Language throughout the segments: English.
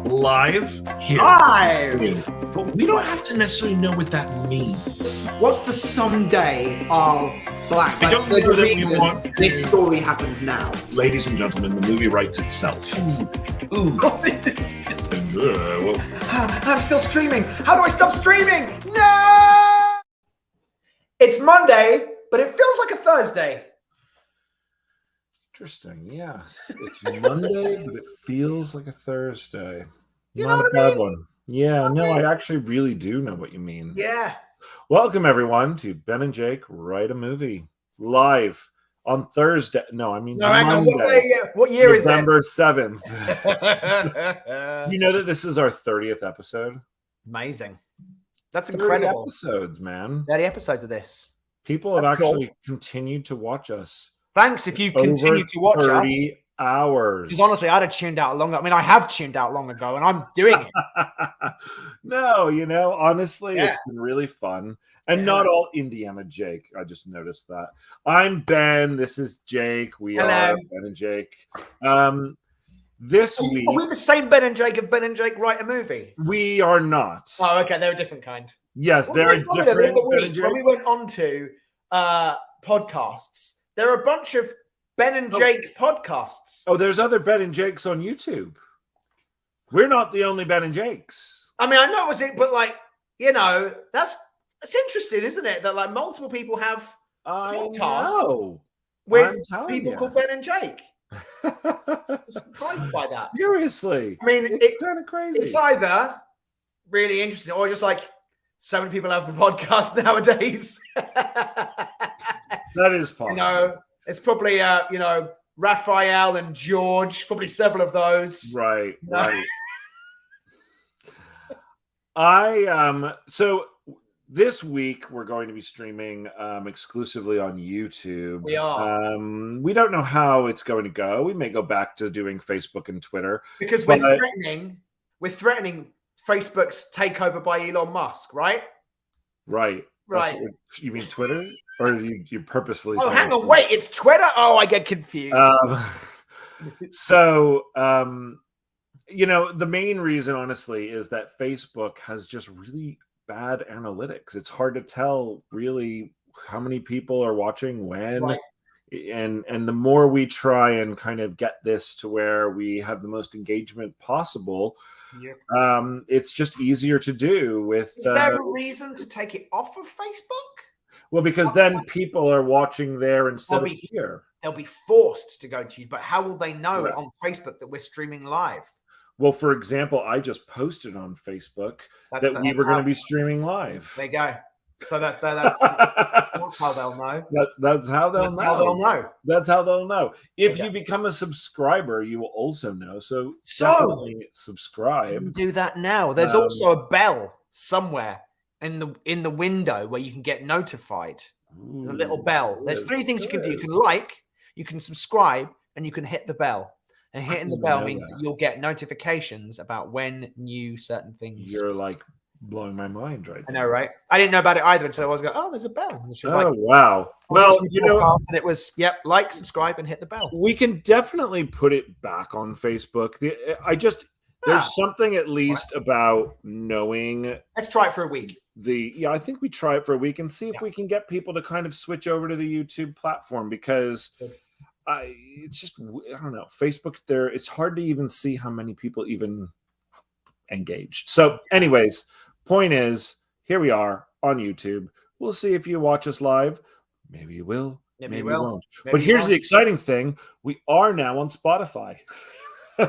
Live here. Live! But we don't have to necessarily know what that means. What's the someday of blank? I don't there's know a that we reason want to- this story happens now. Ladies and gentlemen, the movie writes itself. Ooh. Well, I'm still streaming. How do I stop streaming? No! It's Monday, but it feels like a Thursday. Interesting. Yes, it's Monday, but it feels like a Thursday. You know Not a what I bad mean? one. Yeah, no, I actually really do know what you mean. Yeah. Welcome everyone to Ben and Jake Write a Movie live on Thursday. No, I mean No, hang on. Monday. What year is it? November 7th. You know that this is our 30th episode? Amazing. That's 30 incredible. episodes, man. 30 episodes of this. People have That's cool. actually continued to watch us. Thanks if you've Over continued to watch us. 30 hours. Because honestly, I'd have tuned out long ago. I mean, I have tuned out long ago, and I'm doing it. No, honestly, Yeah. it's been really fun. And Yes. not all Indiana Jake. I just noticed that. I'm Ben. This is Jake. We Hello. are Ben and Jake. This week, Are we the same Ben and Jake of Ben and Jake Write a Movie? we are not. Oh, okay. They're a different kind. Yes, Wasn't they're it funny that the different. other Ben and week, Jake. when we went on to podcasts, there are a bunch of Ben and Oh. Jake podcasts. Oh, there's other Ben and Jakes on YouTube. We're not the only Ben and Jakes. I mean, I know it was it, but like, that's interesting, isn't it? That like multiple people have I Podcast know. with I'm telling people ya. called Ben and Jake. I'm surprised by that. Seriously. I mean, It's kind of crazy. it's either really interesting or just like so many people have a podcast nowadays. That is possible. It's probably Raphael and George, probably several of those. Right, No. right. So this week we're going to be streaming exclusively on YouTube. We are. We don't know how it's going to go. We may go back to doing Facebook and Twitter. Because But- we're threatening Facebook's takeover by Elon Musk, right? Right. Right. You mean Twitter? Or you purposefully Oh, say hang it? on, wait, it's Twitter? Oh, I get confused. The main reason, honestly, is that Facebook has just really bad analytics. It's hard to tell really how many people are watching when. Right. And the more we try and kind of get this to where we have the most engagement possible, Yep. it's just easier to do with. Is there a reason to take it off of Facebook? Well, because then people are watching there instead I'll of be- here. They'll be forced to go to you, but how will they know Right. on Facebook that we're streaming live? Well, for example, I just posted on Facebook that we were going to be streaming live. There you go. So that's how they'll know. That's how they'll That's know. how they'll know. That's how they'll know. If Okay. you become a subscriber, you will also know. So So- definitely You can subscribe. do that now. There's also a bell somewhere in the window where you can get notified. There's a little Ooh, bell. There's good, three things you can do. You good. can like, you can subscribe, and you can hit the bell. And hitting the didn't bell know means that. that you'll get notifications about when new certain things. You're like blowing my mind right I now. know, right? I didn't know about it either until I was going, oh, there's a bell. And she was like, Oh, wow. I was Well, watching the podcast and it was, like, subscribe, and hit the bell. we can definitely put it back on Facebook. There's something at least about knowing Let's try it for a week. I think we try it for a week and see if we can get people to kind of switch over to the YouTube platform, because Good. I don't know, Facebook there, it's hard to even see how many people even engaged. So anyways, point is, here we are on YouTube. We'll see if you watch us live. Maybe you will, maybe you will. won't. Maybe But you here's won't. the exciting thing. We are now on Spotify.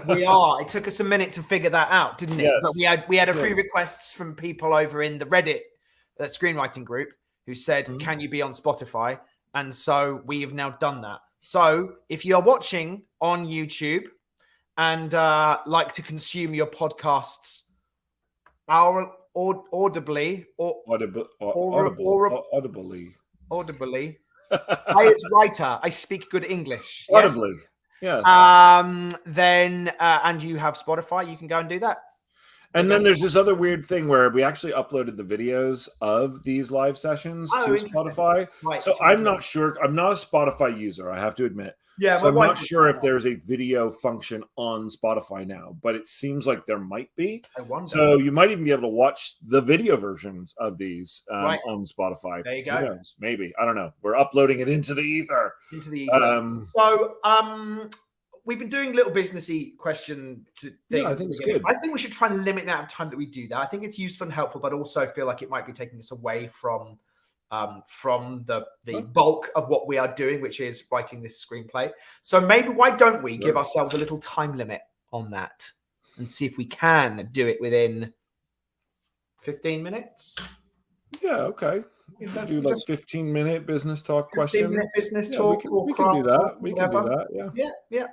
We are. It took us a minute to figure that out, didn't it? Yes. But we had a few Good. requests from people over in the Reddit screenwriting group who said, Mhm. "Can you be on Spotify?" And so we have now done that. So if you are watching on YouTube and like to consume your podcasts audibly or Audibly. audibly, I as writer, I speak good English. Yes? Audibly. Yes. Then and you have Spotify, you can go and do that. And then there's this other weird thing where we actually uploaded the videos of these live sessions to interesting. Spotify. Right. So I'm not sure. I'm not a Spotify user, I have to admit. Yeah, So I'm not sure if there's a video function on Spotify now, but it seems like there might be. I wonder. So you might even be able to watch the video versions of these Right. on Spotify. There you go. Who knows? Maybe. I don't know. We're uploading it into the ether. Into the ether. So we've been doing little businessy question things. Yeah, I think it's good. I think we should try and limit the amount of time that we do that. I think it's useful and helpful, but also feel like it might be taking us away from the bulk of what we are doing, which is writing this screenplay. So maybe why don't we give ourselves a little time limit on that and see if we can do it within 15 minutes? Yeah, okay. We can do like 15-minute business talk question. 15-minute business talk. We can do that. We can do that. Yeah. Yeah.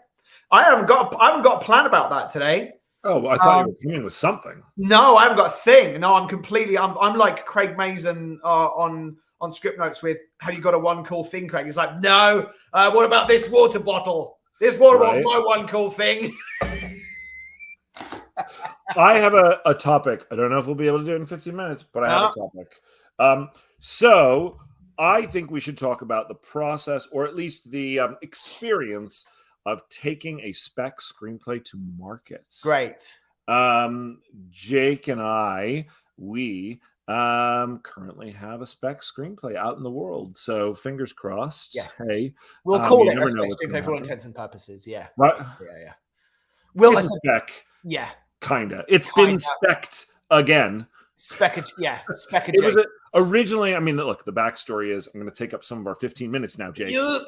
I haven't got a plan about that today. Oh, I thought you were coming with something. No, I haven't got a thing. No, I'm like Craig Mazin on script notes with "Have you got a one cool thing, Craig?" He's like, "No. What about this water bottle? This water bottle's my one cool thing." I have a topic. I don't know if we'll be able to do it in 15 minutes, but I have a topic. So I think we should talk about the process, or at least the experience of taking a spec screenplay to market. Great. Jake and I, we currently have a spec screenplay out in the world. So fingers crossed. Yes. Hey, we'll call it a spec screenplay for all intents and purposes. Yeah. Right. Yeah. Well, it's a spec. Yeah. Kinda. It's been specced again. Spec. It was originally. I mean, look. The backstory is. I'm going to take up some of our 15 minutes now, Jake. It was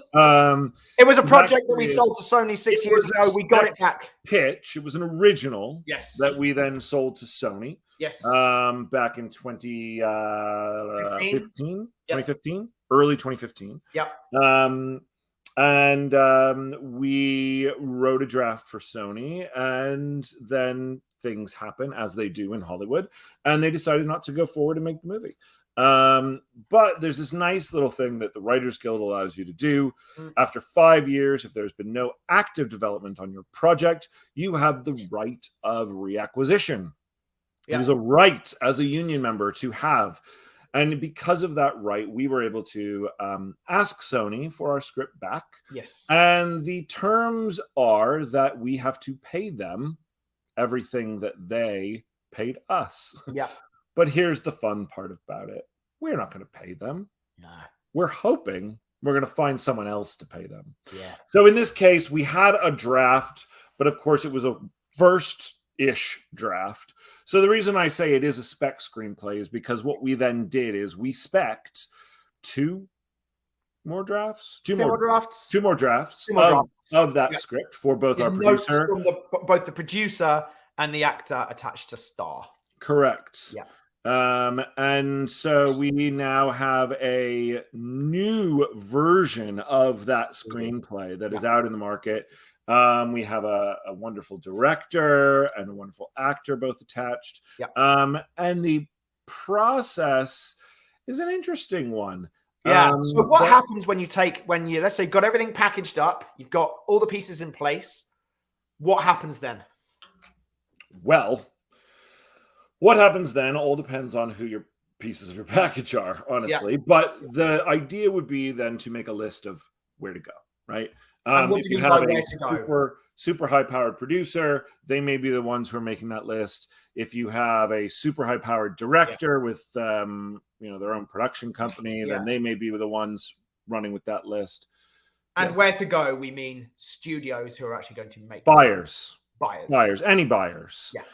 a project that we sold to Sony 6 years ago. We got it back. Pitch. It was an original. Yes. That we then sold to Sony. Yes. Back in 2015, early 2015. Yep. And we wrote a draft for Sony, and then things happen as they do in Hollywood, and they decided not to go forward and make the movie. But there's this nice little thing that the Writers Guild allows you to do. After 5 years, if there's been no active development on your project, you have the right of reacquisition. It is a right as a union member to have. And because of that right, we were able to ask Sony for our script back. Yes. And the terms are that we have to pay them everything that they paid us. Yeah. But here's the fun part about it. We're not going to pay them. No. We're hoping we're going to find someone else to pay them. Yeah. So in this case, we had a draft, but of course it was a first-ish draft. So the reason I say it is a spec screenplay is because what we then did is we spec'd two more drafts of that script for both our producer, from both the producer and the actor attached to star. Correct. Yeah. And so we now have a new version of that screenplay that is out in the market. We have a wonderful director and a wonderful actor both attached. Yeah. And the process is an interesting one. Yeah. So what happens when you let's say got everything packaged up, you've got all the pieces in place. What happens then? Well, what happens then all depends on who your pieces of your package are, honestly. Yeah. But the idea would be then to make a list of where to go, right? If you have a super high-powered producer, they may be the ones who are making that list. If you have a super high-powered director with their own production company, then they may be the ones running with that list. And where to go, we mean studios who are actually going to make buyers. Any buyers. Yes.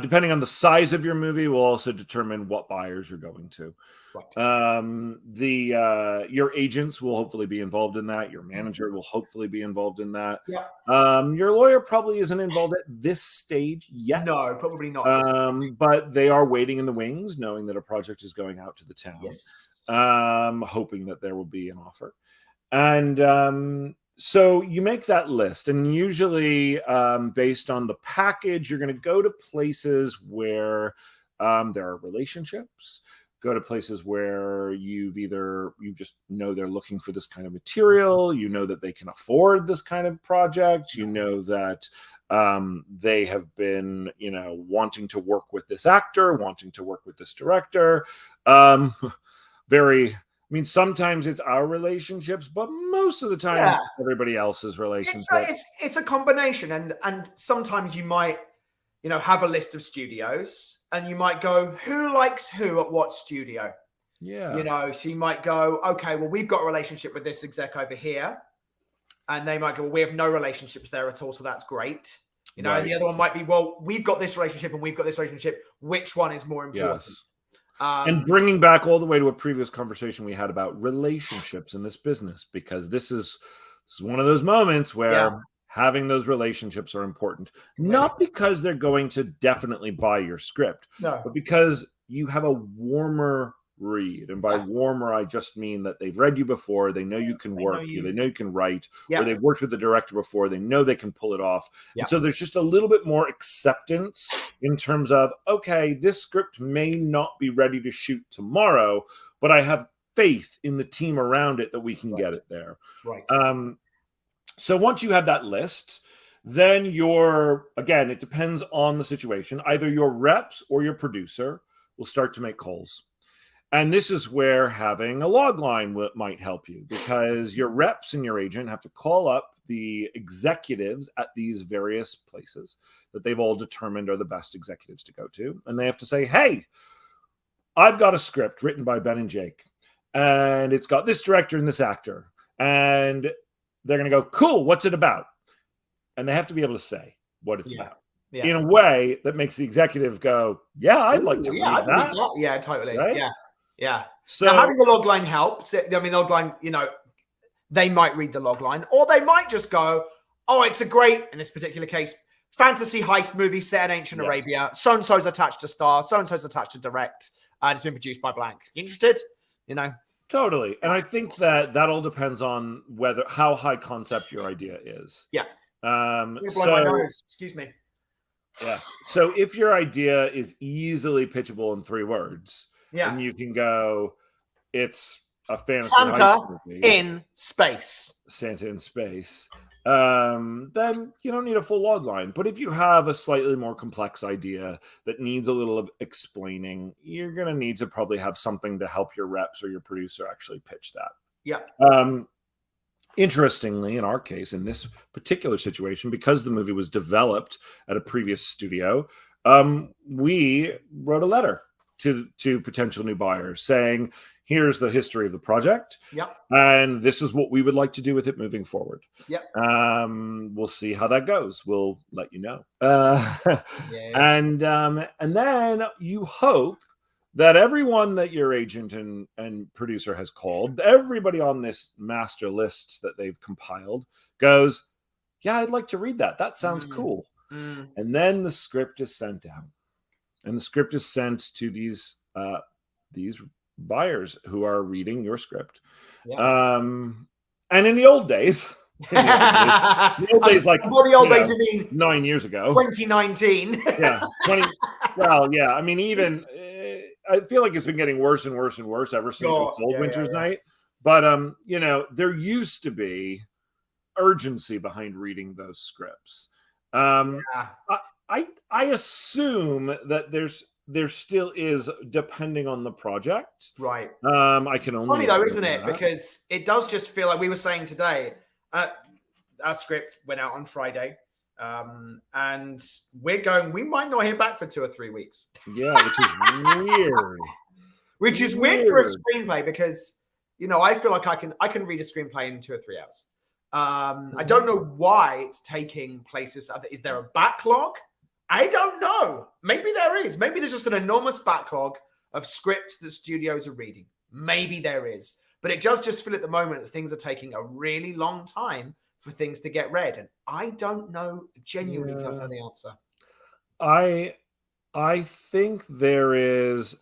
Depending on the size of your movie, will also determine what buyers you're going to. Right. Your agents will hopefully be involved in that. Your manager will hopefully be involved in that. Yeah. Your lawyer probably isn't involved at this stage yet. No, probably not. But they are waiting in the wings, knowing that a project is going out to the town. Yes. Hoping that there will be an offer. And so you make that list, and usually based on the package, you're going to go to places where there are relationships. Go to places where you just know they're looking for this kind of material. You know that they can afford this kind of project. You know that they have been, wanting to work with this actor, wanting to work with this director. Very, mean, sometimes it's our relationships, but most of the time, everybody else's relationships. It's a combination, and sometimes you might, have a list of studios, and you might go, who likes who at what studio? Yeah. So you might go, okay, well, we've got a relationship with this exec over here, and they might go, well, we have no relationships there at all, so that's great. And the other one might be, well, we've got this relationship and we've got this relationship. Which one is more important? Yes. And bringing back all the way to a previous conversation we had about relationships in this business, because this is one of those moments where having those relationships are important. Not because they're going to definitely buy your script, but because you have a warmer read. And by warmer, I just mean that they've read you before, they know you can work, they know you can write, or they've worked with the director before, they know they can pull it off. And so there's just a little bit more acceptance in terms of, okay, this script may not be ready to shoot tomorrow, but I have faith in the team around it that we can get it there. So once you have that list, then again, it depends on the situation. Either your reps or your producer will start to make calls. And this is where having a log line might help you, because your reps and your agent have to call up the executives at these various places that they've all determined are the best executives to go to. And they have to say, hey, I've got a script written by Ben and Jake, and it's got this director and this actor. And they're going to go, cool, what's it about? And they have to be able to say what it's about. In a way that makes the executive go, yeah, I'd like to read that. Yeah, totally. Right? Yeah. So now, having the log line helps. I mean, the log line, they might read the log line, or they might just go, oh, it's a great, in this particular case, fantasy heist movie set in ancient Arabia. So-and-so's attached to star, so-and-so's attached to direct, and it's been produced by blank. Interested? Totally. And I think that all depends on how high concept your idea is. Yeah. Excuse me. Yeah. So if your idea is easily pitchable in 3 words, and you can go, it's a fantasy Santa movie, in space. Santa in space. Then you don't need a full log line. But if you have a slightly more complex idea that needs a little of explaining, you're going to need to probably have something to help your reps or your producer actually pitch that. Yeah. Interestingly, in our case, in this particular situation, because the movie was developed at a previous studio, we wrote a letter to potential new buyers saying, here's the history of the project. And this is what we would like to do with it moving forward. We'll see how that goes. We'll let you know. And then you hope that everyone that your agent and producer has called, everybody on this master list that they've compiled, goes, yeah, I'd like to read that. That sounds cool. And then the script is sent out. And the script is sent to these buyers who are reading your script. And in the old days, like the old days, you mean 9 years ago, 2019. I mean, even I feel like it's been getting worse and worse and worse ever since we sold Winter's Night. But there used to be urgency behind reading those scripts. I assume that there still is, depending on the project. Right. I can only funny though, isn't it? Because it does just feel like we were saying today. Our script went out on Friday, and we might not hear back for 2 or 3 weeks. Yeah, which is weird. Which is weird for a screenplay, because I feel like I can read a screenplay in 2 or 3 hours. I don't know why it's taking places. Is there a backlog? I don't know. Maybe there is. Maybe there's just an enormous backlog of scripts that studios are reading. Maybe there is. But it does just feel at the moment that things are taking a really long time for things to get read. And I don't know, genuinely don't know the answer. I think there is...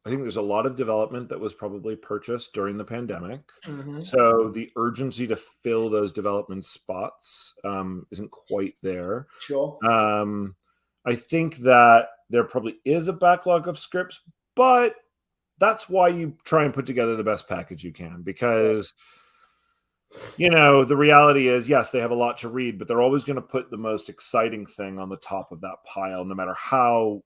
I think there's a lot of development that was probably purchased during the pandemic. So the urgency to fill those development spots isn't quite there. Sure. I think that there probably is a backlog of scripts, but that's why you try and put together the best package you can, because the reality is, yes, they have a lot to read, but they're always going to put the most exciting thing on the top of that pile, no matter how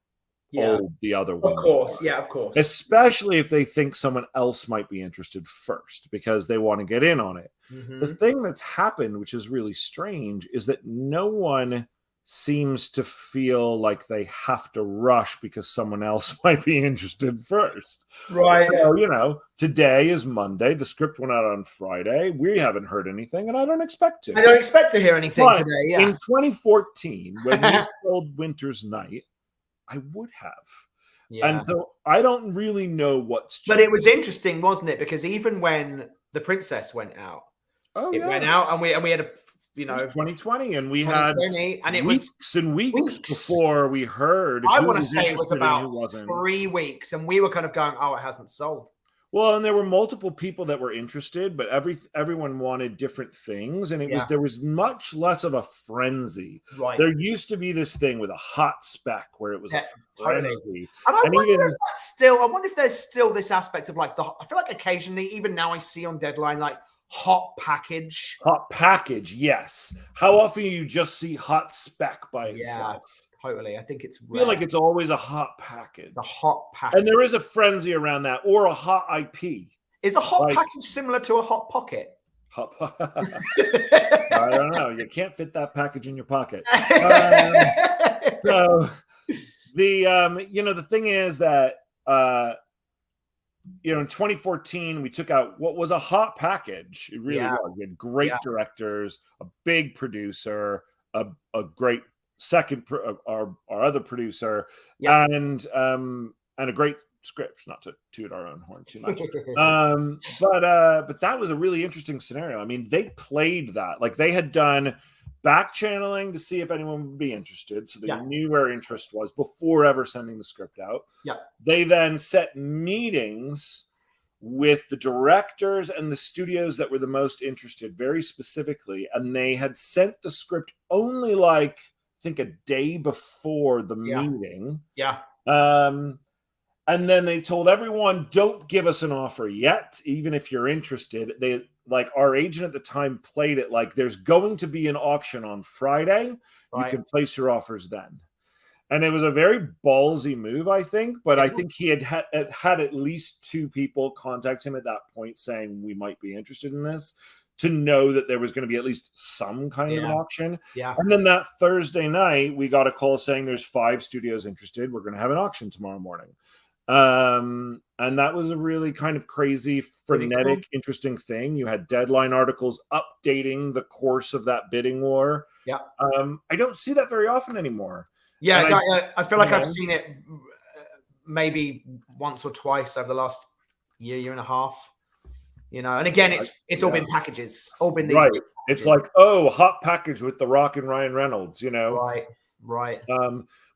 the other one. Of course, yeah, of course. Especially if they think someone else might be interested first because they want to get in on it. The thing that's happened, which is really strange, is that no one seems to feel like they have to rush because someone else might be interested first. Right. So, today is Monday. The script went out on Friday. We haven't heard anything, and I don't expect to. I don't expect to hear anything today, yeah. In 2014, when we sold Winter's Night, I would have. Yeah. And so I don't really know what's changed. But it was interesting, wasn't it? Because even when The Princess went out, went out, and we had a, it was 2020, and we had and it weeks and weeks before we heard. I want to say it was about 3 weeks, and we were kind of going, "Oh, it hasn't sold." Well, and there were multiple people that were interested, but everyone wanted different things, and there was much less of a frenzy. Right. There used to be this thing with a hot spec where it was a frenzy. And I wonder if there's still this aspect of like I feel like occasionally, even now, I see on Deadline like hot package. Hot package, yes. How often do you just see hot spec by itself? Totally. I think it's rare. I feel like it's always a hot package. A hot package. And there is a frenzy around that, or a hot IP. Is a hot package similar to a hot pocket? I don't know. You can't fit that package in your pocket. So the thing is that in 2014 we took out what was a hot package. It really was. We had great directors, a big producer, a great our other producer, and a great script. Not to toot our own horn too much, but that was a really interesting scenario. I mean, they played that like they had done back channeling to see if anyone would be interested, so they knew where interest was before ever sending the script out. They then set meetings with the directors and the studios that were the most interested very specifically, and they had sent the script only like I think a day before the meeting. And then they told everyone, don't give us an offer yet, even if you're interested. They like our agent at the time played it like there's going to be an auction on Friday. You can place your offers then. And it was a very ballsy move, I think. But I think he had at least 2 people contact him at that point saying we might be interested in this, to know that there was going to be at least some kind of an auction. And then that Thursday night, we got a call saying there's 5 studios interested. We're going to have an auction tomorrow morning. And that was a really kind of crazy, frenetic, interesting thing. You had Deadline articles updating the course of that bidding war. I don't see that very often anymore. I feel like I've seen it maybe once or twice over the last year and a half. And again, it's all been packages, all been these. Right. It's like, hot package with The Rock and Ryan Reynolds, Right.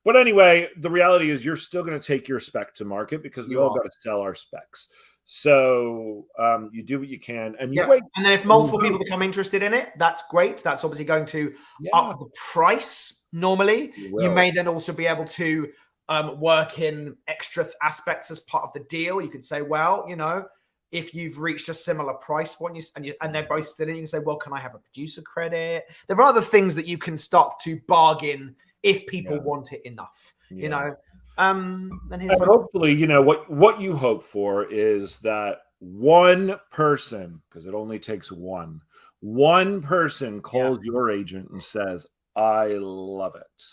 But anyway, the reality is you're still going to take your spec to market because we all got to sell our specs. So you do what you can, and you wait. And then if multiple people become interested in it, that's great. That's obviously going to up the price. Normally, you may then also be able to work in extra aspects as part of the deal. You could say, well, if you've reached a similar price point and they're both still in, you can say, well, can I have a producer credit? There are other things that you can start to bargain if people want it enough, and hopefully, what you hope for is that one person, because it only takes one person calls your agent and says, I love it.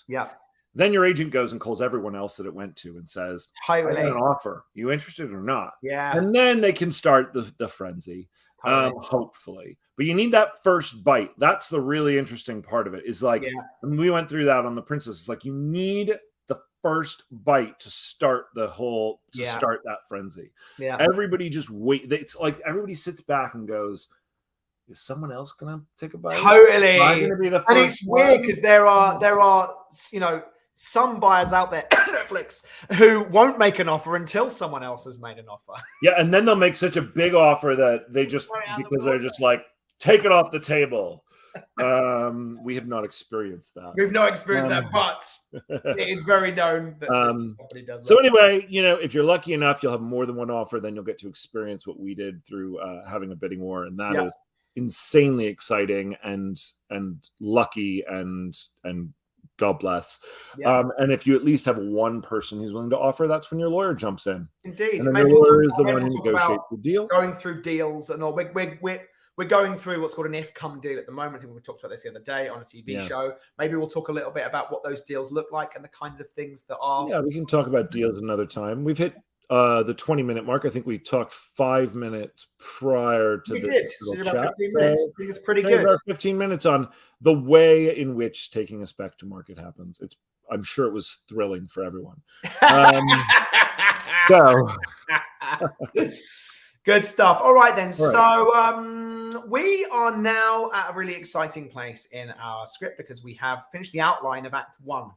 Then your agent goes and calls everyone else that it went to and says, I got an offer. You interested or not? And then they can start the frenzy, hopefully. But you need that first bite. That's the really interesting part of it. Is like, and we went through that on The Princess. It's like you need the first bite to start start that frenzy. Everybody just wait. It's like everybody sits back and goes, is someone else gonna take a bite? Totally. Am I gonna be the first and it's weird because there are some buyers out there, Netflix, who won't make an offer until someone else has made an offer. And then they'll make such a big offer that they just because they're just like, take it off the table. We have not experienced that. We've not experienced that, but it's very known that this company does that. So anyway, if you're lucky enough, you'll have more than one offer. Then you'll get to experience what we did through having a bidding war, and that is insanely exciting and lucky and God bless. Yeah. And if you at least have one person who's willing to offer, that's when your lawyer jumps in. Indeed. And then your lawyer is the one who negotiates the deal. Going through deals and all. We're going through what's called an if-come deal at the moment. I think we talked about this the other day on a TV show. Maybe we'll talk a little bit about what those deals look like and the kinds of things that are. Yeah, we can talk about deals another time. We've hit the 20-minute mark. I think we talked 5 minutes prior to We the did. little So about chat. 15 minutes. I think it's pretty good. About 15 minutes on the way in which taking a spec to market happens. I'm sure it was thrilling for everyone. So good stuff. All right then. All right. So we are now at a really exciting place in our script because we have finished the outline of Act 1.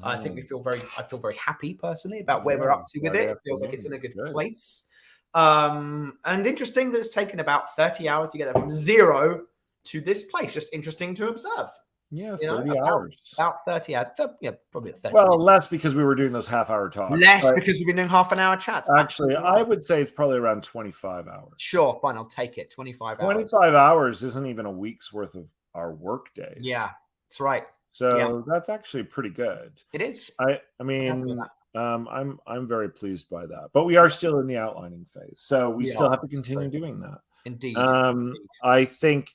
I think I feel very happy personally about where we're up to with it. It feels like it's in a good place. And interesting that it's taken about 30 hours to get there from 0 to this place. Just interesting to observe. Yeah, 30 hours. About 30 hours. Yeah, probably 30. Well, less because we were doing those half-hour talks. Less because we've been doing half-an-hour chats. Actually, I would say it's probably around 25 hours. Sure, fine. I'll take it. 25 hours. 25 hours isn't even a week's worth of our work days. Yeah, that's right. So that's actually pretty good. It is. I mean, I'm very pleased by that. But we are still in the outlining phase, so we still have to continue doing that. Indeed. I think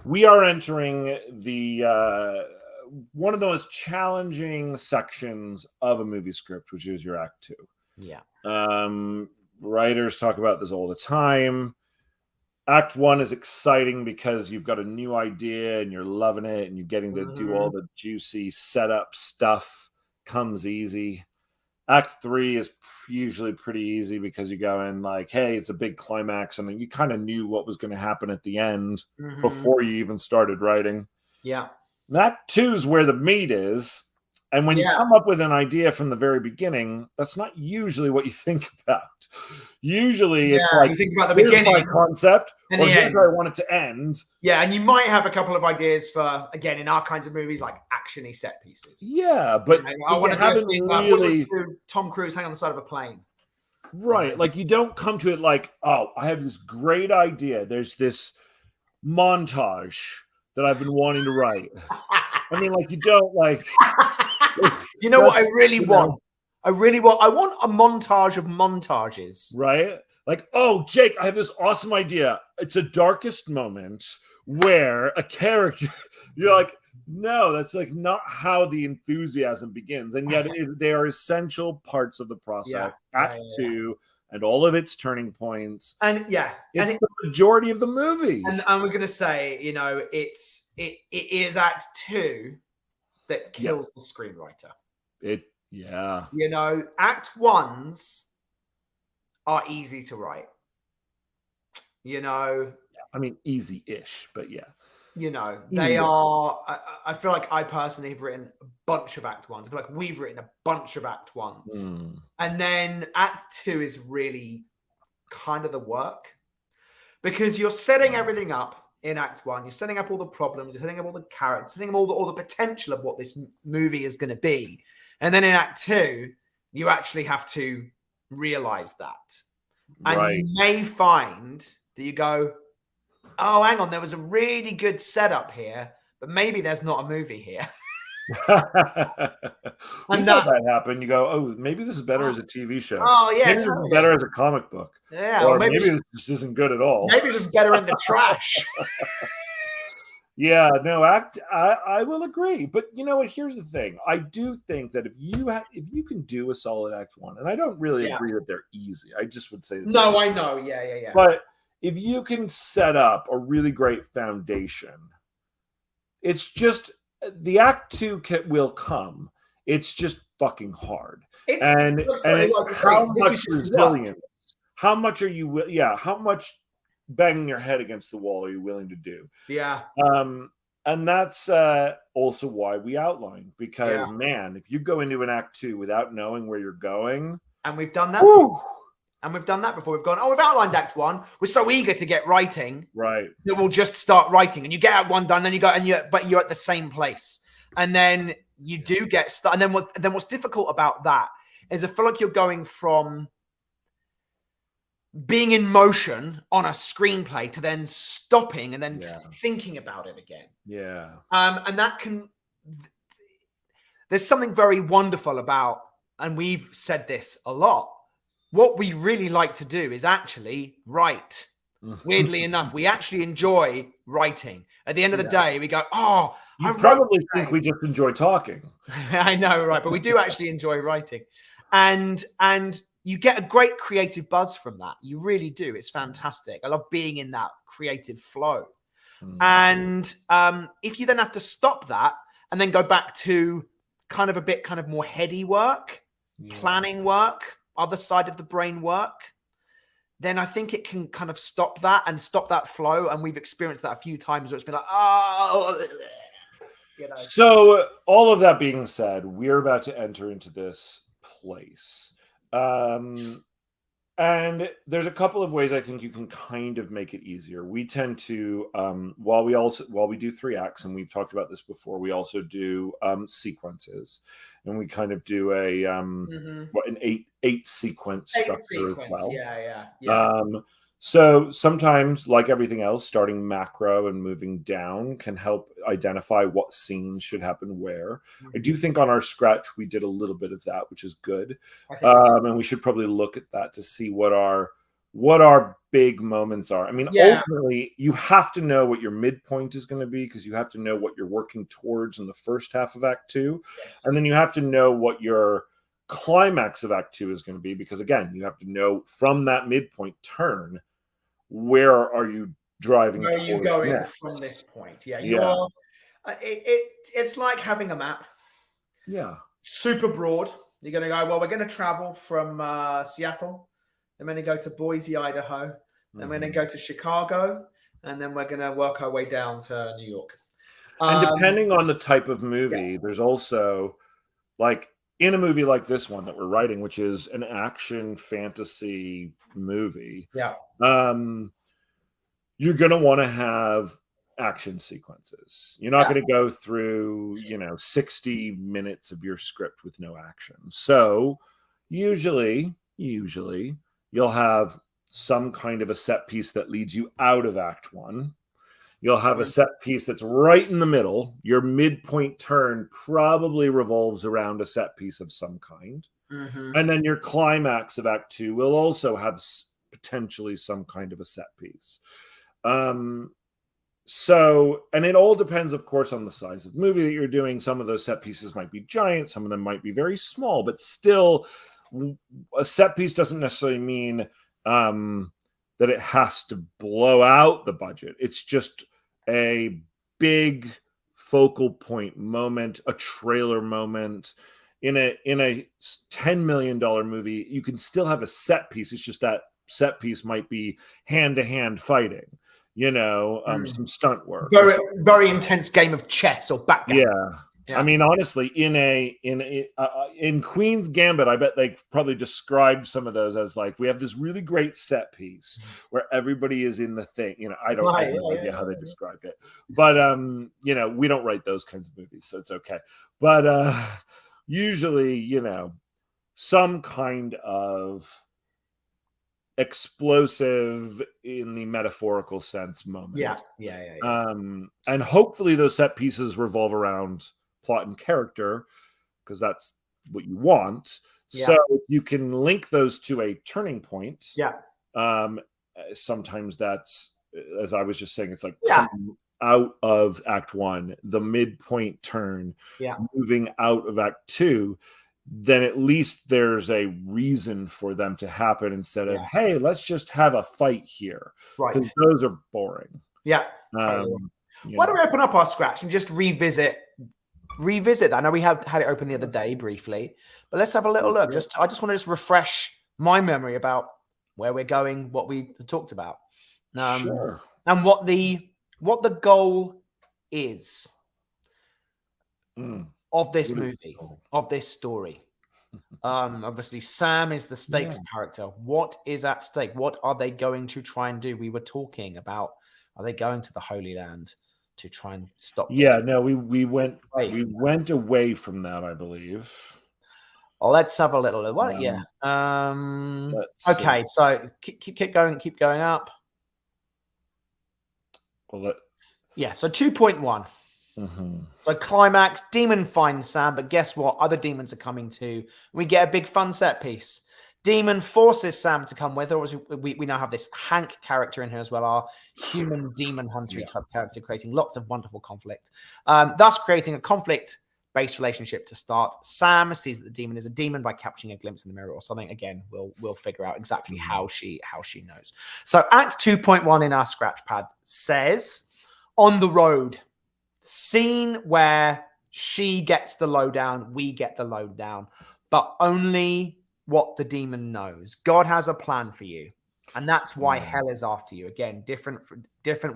we are entering the one of the most challenging sections of a movie script, which is your Act 2. Yeah. Writers talk about this all the time. Act 1 is exciting because you've got a new idea and you're loving it and you're getting to do all the juicy setup stuff. Comes easy. Act 3 is usually pretty easy because you go in like, hey, it's a big climax, and you kind of knew what was going to happen at the end before you even started writing. Yeah. And Act 2 is where the meat is. And when you come up with an idea from the very beginning, that's not usually what you think about. Usually it's like, you think about the beginning, my concept, and or here's where I want it to end. Yeah, and you might have a couple of ideas for, again, in our kinds of movies, like action-y set pieces. Yeah, but I want to really Tom Cruise hang on the side of a plane. Right, like you don't come to it like, oh, I have this great idea. There's this montage that I've been wanting to write. I mean, like you don't like... You know what I really want? I want a montage of montages. Right? Like, oh, Jake, I have this awesome idea. It's a darkest moment where a character, you're like, no, that's like not how the enthusiasm begins. And yet they are essential parts of the process. Act 2 and all of its turning points. And it's the majority of the movie. And we're going to say, it is Act 2 that kills the screenwriter. Act 1s are easy to write. I mean, easy-ish, but yeah. They are. I feel like I personally have written a bunch of Act 1s. I feel like we've written a bunch of Act 1s. And then Act 2 is really kind of the work because you're setting everything up in Act 1. You're setting up all the problems. You're setting up all the characters, setting up all the potential of what this movie is going to be. And then in Act 2, you actually have to realize that. And you may find that you go, oh, hang on, there was a really good setup here, but maybe there's not a movie here. And that happened. You go, oh, maybe this is better as a TV show. Oh, yeah. Maybe this is better as a comic book. Yeah. Or maybe this just isn't good at all. Maybe it's better in the trash. Yeah, no, I will agree. But you know what? Here's the thing. I do think that if you can do a solid Act 1, and I don't really agree that they're easy. I just would say no, I know. Yeah. But if you can set up a really great foundation, it's just the Act 2 will come. It's just fucking hard. How much resilience? How much are you? How much banging your head against the wall are you willing to do? Yeah. And that's also why we outline, because man, if you go into an Act 2 without knowing where you're going, and we've done that. And we've done that before. We've gone, we've outlined Act 1. We're so eager to get writing, right? That we'll just start writing, and you get Act 1 done, then you go, but you're at the same place, and then you do get stuck. And then what's difficult about that is I feel like you're going from being in motion on a screenplay to then stopping and then thinking about it again. Yeah. And that can there's something very wonderful about, and we've said this a lot, what we really like to do is actually write. Weirdly enough, we actually enjoy writing. At the end of the day, we go, oh, you probably think we just enjoy talking. I know, right? But we do actually enjoy writing. And you get a great creative buzz from that. You really do. It's fantastic. I love being in that creative flow. And if you then have to stop that and then go back to kind of more heady work, planning work, other side of the brain work, then I think it can kind of stop that and stop that flow. And we've experienced that a few times where it's been like, oh, you know. So all of that being said, we're about to enter into this place. And there's a couple of ways I think you can kind of make it easier. We tend to, while we do 3 acts, and we've talked about this before, we also do sequences, and we kind of do an 8 sequence structure as well. Yeah. So sometimes, like everything else, starting macro and moving down can help identify what scenes should happen where. I do think on our scratch we did a little bit of that, which is good. And we should probably look at that to see what our big moments are. I mean, ultimately, you have to know what your midpoint is going to be, because you have to know what you're working towards in the first half of Act 2. And then you have to know what your climax of Act 2 is going to be, because, again, you have to know from that midpoint turn, where are you driving? Where are you going from this point? It's like having a map. Yeah. Super broad. You're going to go, well, we're going to travel from Seattle. I'm going to go to Boise, Idaho. Then we're going to go to Chicago. And then we're going to work our way down to New York. And depending on the type of movie, there's also, like, in a movie like this one that we're writing, which is an action fantasy movie, you're going to want to have action sequences. You're not going to go through, 60 minutes of your script with no action. So usually you'll have some kind of a set piece that leads you out of Act 1. You'll have a set piece that's right in the middle. Your midpoint turn probably revolves around a set piece of some kind. And then your climax of Act 2 will also have potentially some kind of a set piece. So, and it all depends, of course, on the size of movie that you're doing. Some of those set pieces might be giant. Some of them might be very small, but still a set piece doesn't necessarily mean that it has to blow out the budget. It's just a big focal point moment, a trailer moment. In a $10 million movie, you can still have a set piece. It's just that set piece might be hand-to-hand fighting, some stunt work. Very, very intense game of chess or backgammon. Yeah. I mean, honestly, in Queen's Gambit, I bet they probably described some of those as like, we have this really great set piece where everybody is in the thing. I don't have no idea how they described it, but we don't write those kinds of movies, so it's okay. But usually, some kind of explosive in the metaphorical sense moment. And hopefully those set pieces revolve around plot and character, because that's what you want. So you can link those to a turning point. Sometimes that's, as I was just saying, it's like coming out of Act 1, the midpoint turn, moving out of Act 2. Then at least there's a reason for them to happen instead of, hey, let's just have a fight here. Because those are boring. Why don't we open up our scratch and just revisit that? I know we had it open the other day briefly, but let's have a little look. I just want to refresh my memory about where we're going, what we talked about, and what the goal is of this movie, of this story. Obviously, Sam is the stakes character. What is at stake? What are they going to try and do? We were talking about, are they going to the Holy Land to try and stop this? No, we went away from that, I believe. Oh, let's have a little. What? Okay, so keep going up. Well, so 2.1. So climax, demon finds Sam, but guess what? Other demons are coming too. We get a big fun set piece. Demon forces Sam to come with her. We now have this Hank character in here as well, our human demon hunter type character, creating lots of wonderful conflict. Thus creating a conflict-based relationship to start. Sam sees that the demon is a demon by catching a glimpse in the mirror or something. Again, we'll figure out exactly how she knows. So Act 2.1 in our scratch pad says, on the road, scene where she gets the lowdown, we get the lowdown, but only what the demon knows. God has a plan for you, and that's why hell is after you. Again, different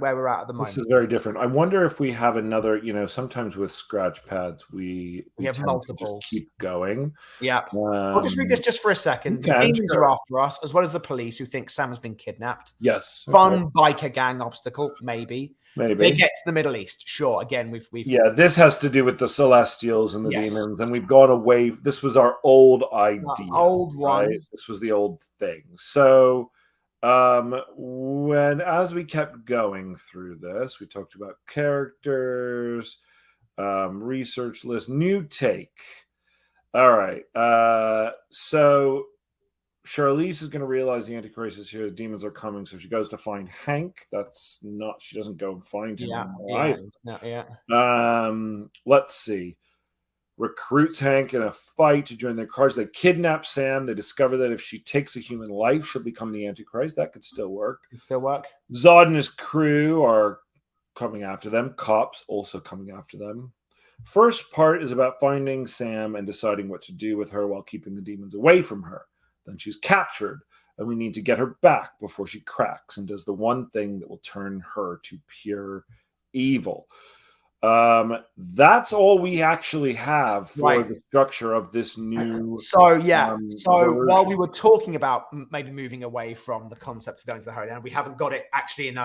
where we're at the moment. This is very different. I wonder if we have another, sometimes with scratch pads, we have multiples. Keep going. Yeah. I'll just read this just for a second. The demons are after us, as well as the police who think Sam has been kidnapped. Yes. Fun biker gang obstacle, maybe. They get to the Middle East. Sure. Again, we've yeah, this has to do with the Celestials and the demons, and we've gone away. This was our old idea. Old one. Right? This was the old thing. So as we kept going through this, we talked about characters, research list, new take. All right. So Charlize is going to realize the Antichrist is here. The demons are coming, so she goes to find Hank. She doesn't go and find him. Let's see. Recruits Hank in a fight to join their cars. They kidnap Sam. They discover that if she takes a human life, she'll become the Antichrist. That could still work. Zod and his crew are coming after them. Cops also coming after them. First part is about finding Sam and deciding what to do with her while keeping the demons away from her. Then she's captured, and we need to get her back before she cracks and does the one thing that will turn her to pure evil. That's all we actually have for the structure of this new. So while we were talking about maybe moving away from the concept of going to the Holy Land, we haven't got it actually in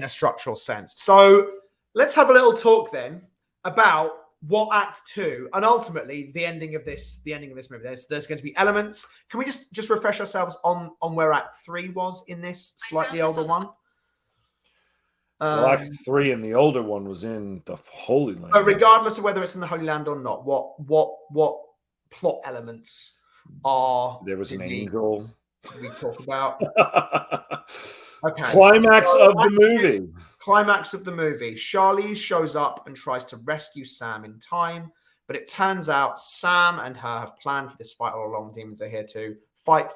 a structural sense. So let's have a little talk then about what Act 2 and ultimately the ending of this movie. There's going to be elements. Can we just refresh ourselves on where Act 3 was in this slightly older one? Act 3 and the older one was in the Holy Land. But regardless of whether it's in the Holy Land or not, what plot elements are there was an angel we talk about? Okay. Climax of the movie. Climax of the movie. Charlize shows up and tries to rescue Sam in time, but it turns out Sam and her have planned for this fight all along. Demons are here to fight,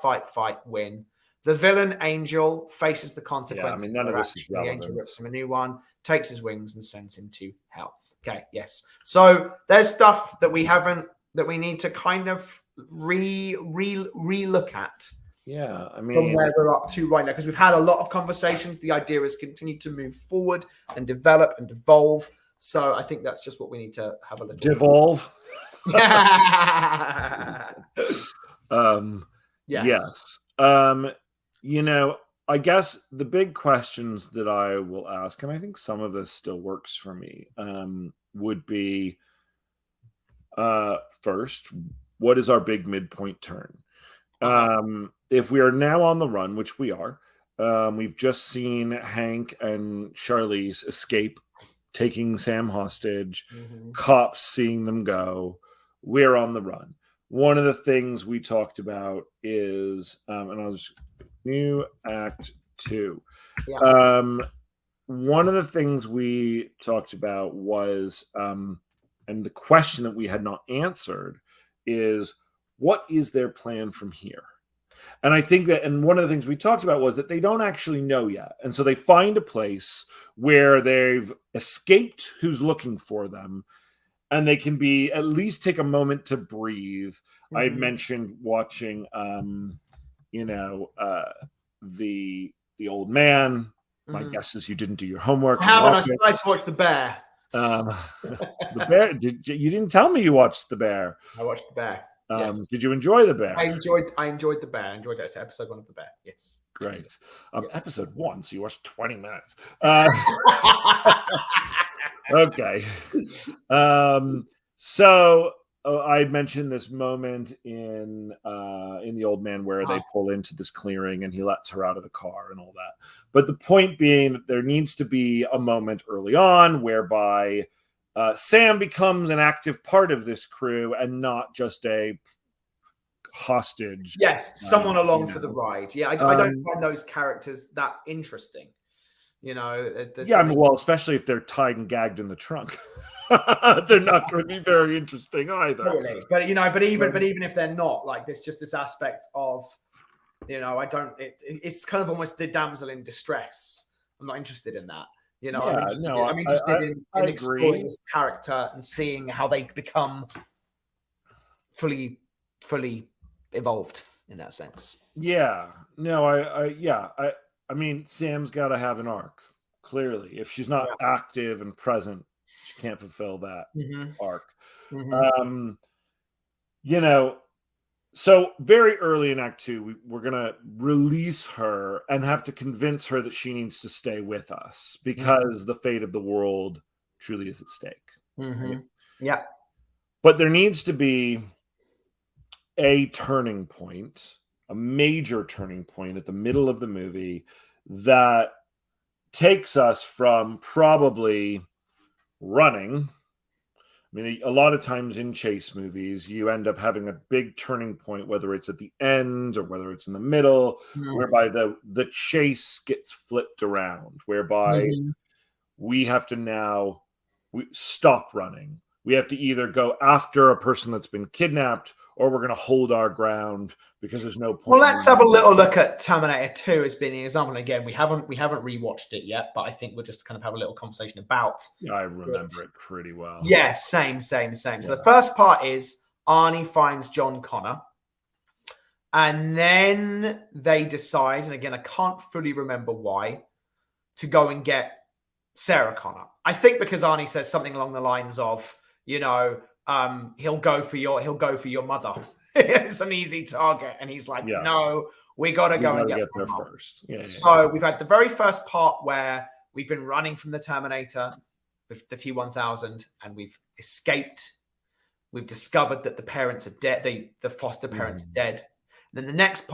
win. The villain Angel faces the consequences. None of this is relevant. The Angel rips him a new one, takes his wings, and sends him to hell. Okay, yes. So there's stuff that we need to kind of re-look at. Yeah, from where we're up to right now, because we've had a lot of conversations. The idea is continue to move forward and develop and evolve. So I think that's just what we need to have a look at. Devolve. Yes. I guess the big questions that I will ask, and I think some of this still works for me, would be first, what is our big midpoint turn? If we are now on the run, which we are, we've just seen Hank and Charlize escape, taking Sam hostage, cops seeing them go. We're on the run. One of the things we talked about is, and I'll just new Act 2. Yeah. One of the things we talked about was, and the question that we had not answered is, what is their plan from here? And I think that, and one of the things we talked about was that they don't actually know yet. And so they find a place where they've escaped who's looking for them, and they can at least take a moment to breathe. I had mentioned watching, the old man. My guess is you didn't do your homework. I watched The Bear. The Bear. You didn't tell me you watched The Bear. I watched The Bear. Yes. Did you enjoy The Bear? I enjoyed The Bear. I enjoyed that episode 1 of The Bear. Yes. Great. Yes. Episode 1, so you watched 20 minutes. Okay. So I mentioned this moment in The Old Man where they pull into this clearing and he lets her out of the car and all that. But the point being that there needs to be a moment early on whereby Sam becomes an active part of this crew and not just a hostage. Yes, someone along for the ride. Yeah, I don't find those characters that interesting. You know, yeah, well, especially if they're tied and gagged in the trunk. They're not going to be very interesting either. Totally. But you know, but even if they're not, like, there's just this aspect of, you know, it's kind of almost the damsel in distress. I'm not interested in that. You know, Yeah, I'm interested in exploring agree. this character and seeing how they become fully evolved in that sense. Yeah, no, I mean, Sam's got to have an arc. Clearly, if she's not active and present, she can't fulfill that arc. You know, so very early in Act 2, we're gonna release her and have to convince her that she needs to stay with us because the fate of the world truly is at stake. Right? Yeah, but there needs to be a turning point, a major turning point at the middle of the movie that takes us from probably running. I mean, a lot of times in chase movies, you end up having a big turning point, whether it's at the end or whether it's in the middle, whereby the chase gets flipped around, whereby we have to now stop running. We have to either go after a person that's been kidnapped, or we're going to hold our ground because there's no point. Well, let's have a little look at Terminator 2 as being an example. And again, we haven't rewatched it yet, but I think we'll just kind of have a little conversation about. Yeah, I remember it pretty well. Yeah, same. Yeah. So the first part is Arnie finds John Connor, and then they decide, and again, I can't fully remember why, to go and get Sarah Connor. I think because Arnie says something along the lines of, you know, he'll go for your mother. It's an easy target, and he's like, no, we got to go and get there first. Yeah, so we've had the very first part where we've been running from the Terminator with the T-1000, and we've escaped. We've discovered that the parents are dead. The foster parents are dead. And then the next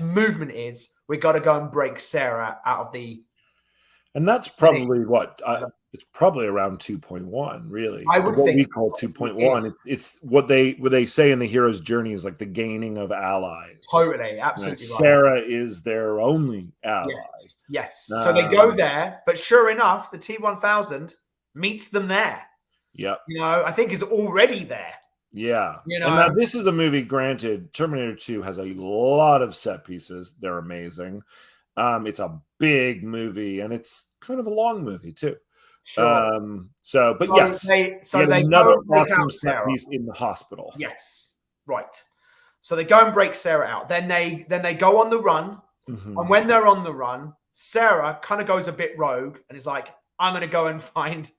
movement is we got to go and break Sarah out of the. And that's probably it's probably around 2.1, really. I would think we call 2.1. It's what they say in the hero's journey is like the gaining of allies. Totally, absolutely. Right. Sarah is their only ally. Yes. So they go there, but sure enough, the T-1000 meets them there. Yep. You know, I think is already there. Yeah. You know, and now this is a movie, granted, Terminator 2 has a lot of set pieces. They're amazing. It's a big movie, and it's kind of a long movie too. Sure. But yes, they another go break awesome out set Sarah piece in the hospital. Yes, right. So they go and break Sarah out. Then they go on the run, and when they're on the run, Sarah kind of goes a bit rogue and is like, I'm going to go and find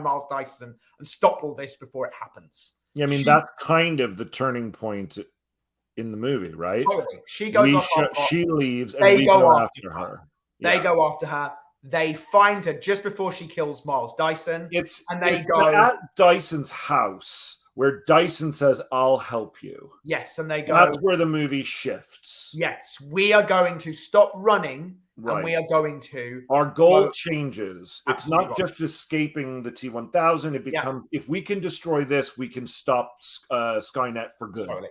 Miles Dyson and stop all this before it happens. Yeah, I mean that's kind of the turning point in the movie, right? Totally. She goes off. She leaves, and they we go after her. They go after her. They find her just before she kills Miles Dyson. And they go at Dyson's house where Dyson says, I'll help you. Yes, and they go. That's where the movie shifts. Yes, we are going to stop running, and we are going to. Our goal changes. It's not just escaping the T-1000. It becomes, if we can destroy this, we can stop Skynet for good. Totally.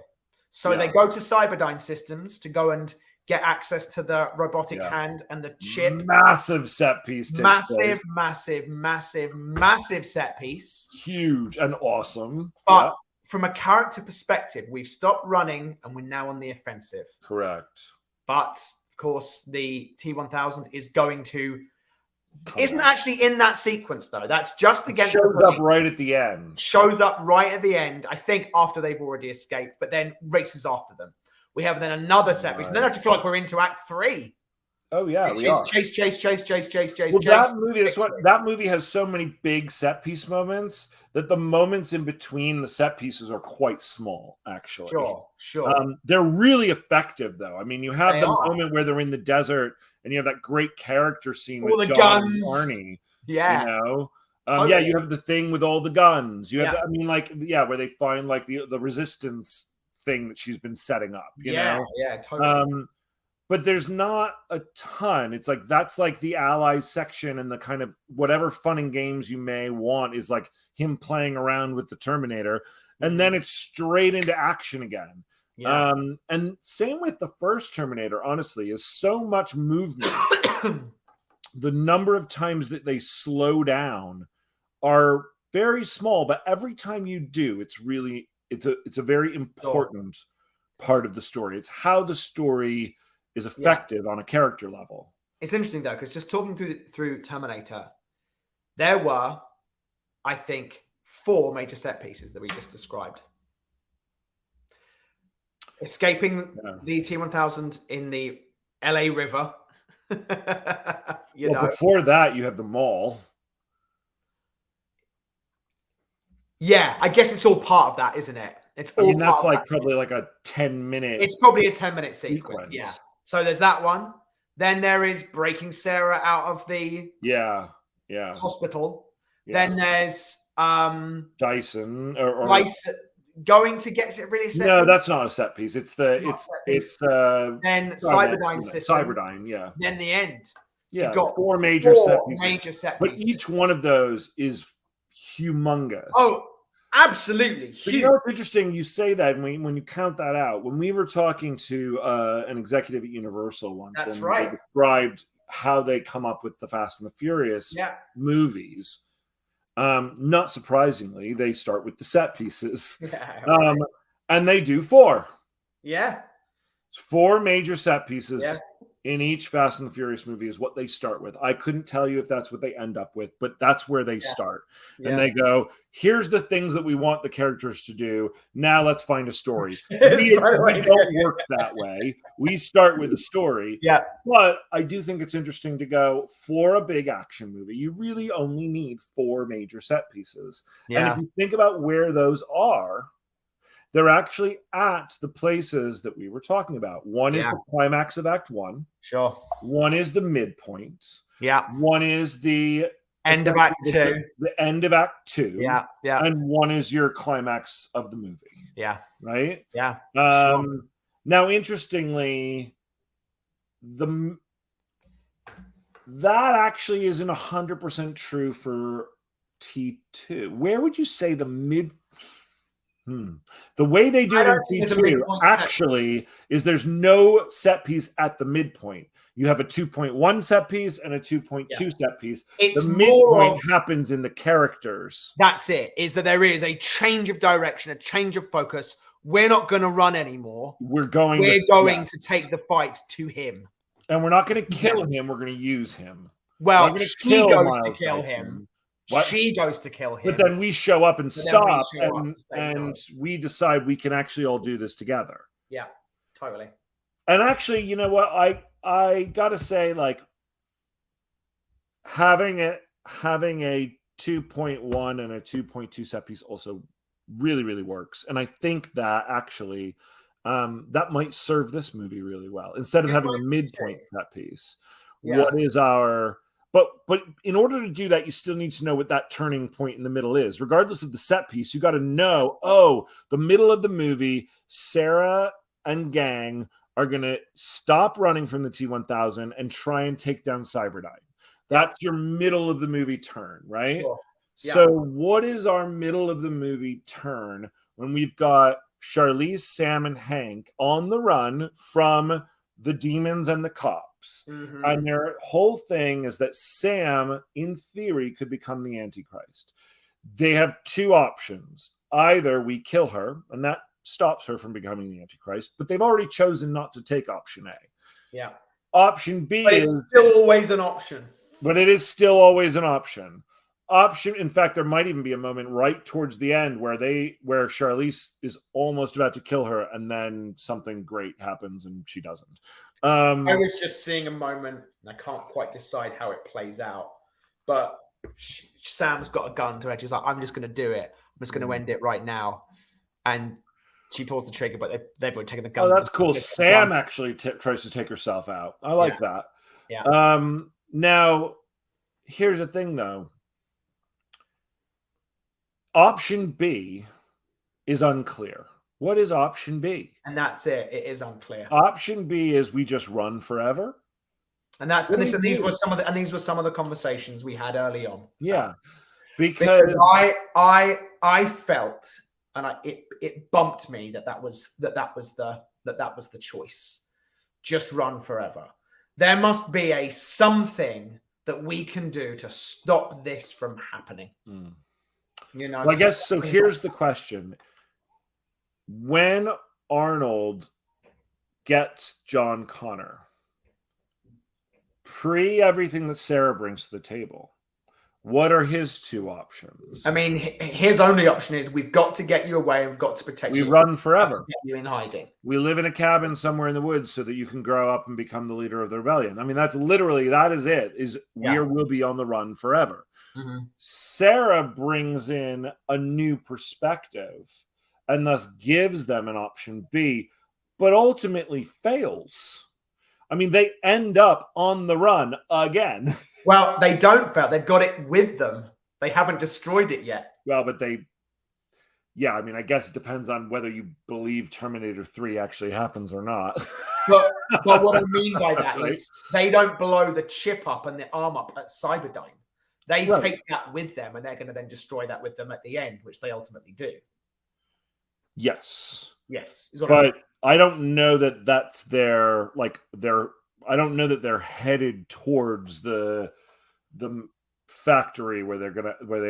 So they go to Cyberdyne Systems to go and get access to the robotic hand and the chip. Massive set piece. Massive set piece. Huge and awesome. But from a character perspective, we've stopped running and we're now on the offensive. Correct. But, of course, the T-1000 is going to... Isn't actually in that sequence, though. That's just against... Shows up right at the end. Shows up right at the end, I think, after they've already escaped, but then races after them. We have then another set piece. And then I feel like we're into Act 3. Oh, yeah, chase. Well, that movie has so many big set piece moments that the moments in between the set pieces are quite small, actually. Sure. They're really effective, though. I mean, you have the moment where they're in the desert, and you have that great character scene with John and Arnie. Yeah. You know? You have the thing with all the guns. You have, where they find like the resistance thing that she's been setting up. You know? Yeah, totally. but there's not a ton. It's like that's like the allies section, and the kind of whatever fun and games you may want is like him playing around with the Terminator, and then it's straight into action again. Yeah. And same with the first Terminator, honestly, is so much movement. The number of times that they slow down are very small, but every time you do, it's a very important part of the story. It's how the story is effective on a character level. It's interesting though, because just talking through Terminator, there were, I think, 4 major set pieces that we just described. Escaping the T-1000 in the LA River. Before that, you have the mall. Yeah, I guess it's all part of that, isn't it? It's all. I mean, that's like probably like a 10-minute. It's probably a 10-minute sequence. Yeah. So there's that one. Then there is breaking Sarah out of the hospital. Yeah. Then there's Dyson or Dyson going to get it really. No, that's not a set piece. It's then Cyberdyne system. Cyberdyne, yeah. Then the end. Yeah, so got 4 major set pieces. But each one of those is humongous. Oh, absolutely huge. But you know what's interesting? You say that when you count that out. When we were talking to an executive at Universal once, that's and right, they described how they come up with the Fast and the Furious movies. Not surprisingly, they start with the set pieces. And they do 4. Yeah. 4 major set pieces in each Fast and the Furious movie is what they start with. I couldn't tell you if that's what they end up with, but that's where they start. And they go, here's the things that we want the characters to do. Now let's find a story. We don't work that way. We start with a story. Yeah. But I do think it's interesting to go, for a big action movie, you really only need 4 major set pieces. Yeah. And if you think about where those are, they're actually at the places that we were talking about. One is the climax of Act 1. Sure. One is the midpoint. Yeah. One is the end of Act 2. The end of Act 2. Yeah. Yeah. And one is your climax of the movie. Yeah. Right? Yeah. Sure. Now, interestingly, that actually isn't 100% true for T2. Where would you say the the way they do it in T2 actually is there's no set piece at the midpoint. You have a 2.1 set piece and a 2.2 set piece. It's the midpoint happens in the characters. That's it. Is that there is a change of direction, a change of focus. We're not going to run anymore. We're going to take the fight to him. And we're not going to kill him. We're going to use him. Well, she goes to kill him. What? She goes to kill him. But then we show up and stop, and we decide we can actually all do this together. Yeah, totally. And actually, you know what? I gotta say, like, having a 2.1 and a 2.2 set piece also really, really works. And I think that actually that might serve this movie really well. Instead of having a midpoint set piece, what is our... But in order to do that, you still need to know what that turning point in the middle is. Regardless of the set piece, you got to know, the middle of the movie, Sarah and gang are going to stop running from the T-1000 and try and take down Cyberdyne. That's your middle of the movie turn, right? Sure. Yeah. So what is our middle of the movie turn when we've got Charlize, Sam, and Hank on the run from the demons and the cops? Mm-hmm. And their whole thing is that Sam, in theory, could become the Antichrist. They have 2 options. Either we kill her, and that stops her from becoming the Antichrist, but they've already chosen not to take option A. Yeah. Option B is still always an option. But it is still always an option. In fact, there might even be a moment right towards the end where Charlize is almost about to kill her, and then something great happens and she doesn't. I was just seeing a moment, and I can't quite decide how it plays out, but Sam's got a gun to her. She's like, I'm just going to do it. I'm just going to end it right now. And she pulls the trigger, but they've already taken the gun. Oh, that's cool. Sam actually tries to take herself out. I like that. Yeah. Now, here's the thing, though. Option B is unclear. What is option B? And that's it. It is unclear. Option B is we just run forever. And these were some of the conversations we had early on. Yeah. Because I felt, and it bumped me that was the choice. Just run forever. There must be a something that we can do to stop this from happening. You know, well, I guess so. Here's the question: when Arnold gets John Connor, pre everything that Sarah brings to the table, what are his two options? I mean, his only option is we've got to get you away and we've got to protect you. We run forever. Get you in hiding. We live in a cabin somewhere in the woods so that you can grow up and become the leader of the rebellion. I mean, that is it. We'll be on the run forever. Mm-hmm. Sarah brings in a new perspective and thus gives them an option B, but ultimately fails. I mean, they end up on the run again. Well, they don't fail. They've got it with them. They haven't destroyed it yet. Well, but I mean, I guess it depends on whether you believe Terminator 3 actually happens or not. But what I mean by that is they don't blow the chip up and the arm up at Cyberdyne. They take that with them, and they're going to then destroy that with them at the end, which they ultimately do. Yes. But I don't know that that's I don't know that they're headed towards the factory where they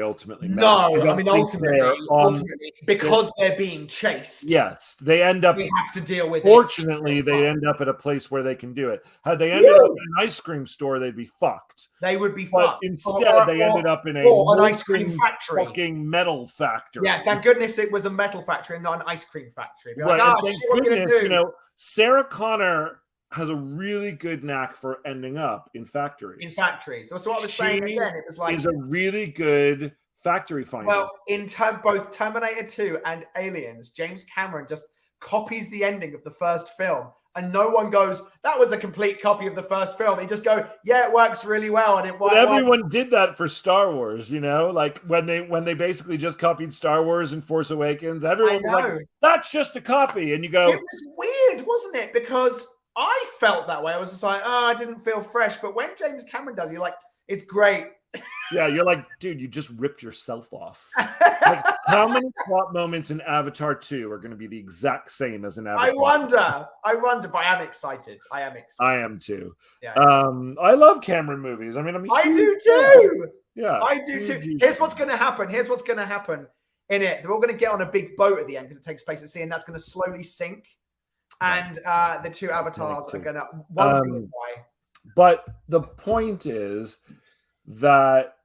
ultimately ultimately because they're being chased. Yes, they end up. We have to deal with. Fortunately, they end up at a place where they can do it. Had they ended up in an ice cream store, they'd be fucked. They would be but fucked. Instead, they ended up in an ice cream factory, fucking metal factory. Yeah, thank goodness it was a metal factory and not an ice cream factory. Right, like, thank goodness, you know, Sarah Connor has a really good knack for ending up in factories. That's what I was saying again. It was like is a really good factory finder. Well, in both Terminator 2 and Aliens, James Cameron just copies the ending of the first film, and no one goes, "That was a complete copy of the first film." They just go, "Yeah, it works really well." And everyone did that for Star Wars, you know, like when they basically just copied Star Wars and Force Awakens. Everyone was like, "That's just a copy," and you go, "It was weird, wasn't it?" Because I felt that way. I was just like, I didn't feel fresh. But when James Cameron does, you're like, it's great. Yeah, you're like, dude, you just ripped yourself off. Like, how many plot moments in Avatar 2 are going to be the exact same as in Avatar? I wonder, but I am excited. I am too. Yeah. I love Cameron movies. I mean, I do too. Yeah. I do too. Here's what's going to happen. In it. They're all going to get on a big boat at the end because it takes place at sea, and that's going to slowly sink. And the two avatars are going to die. But the point is that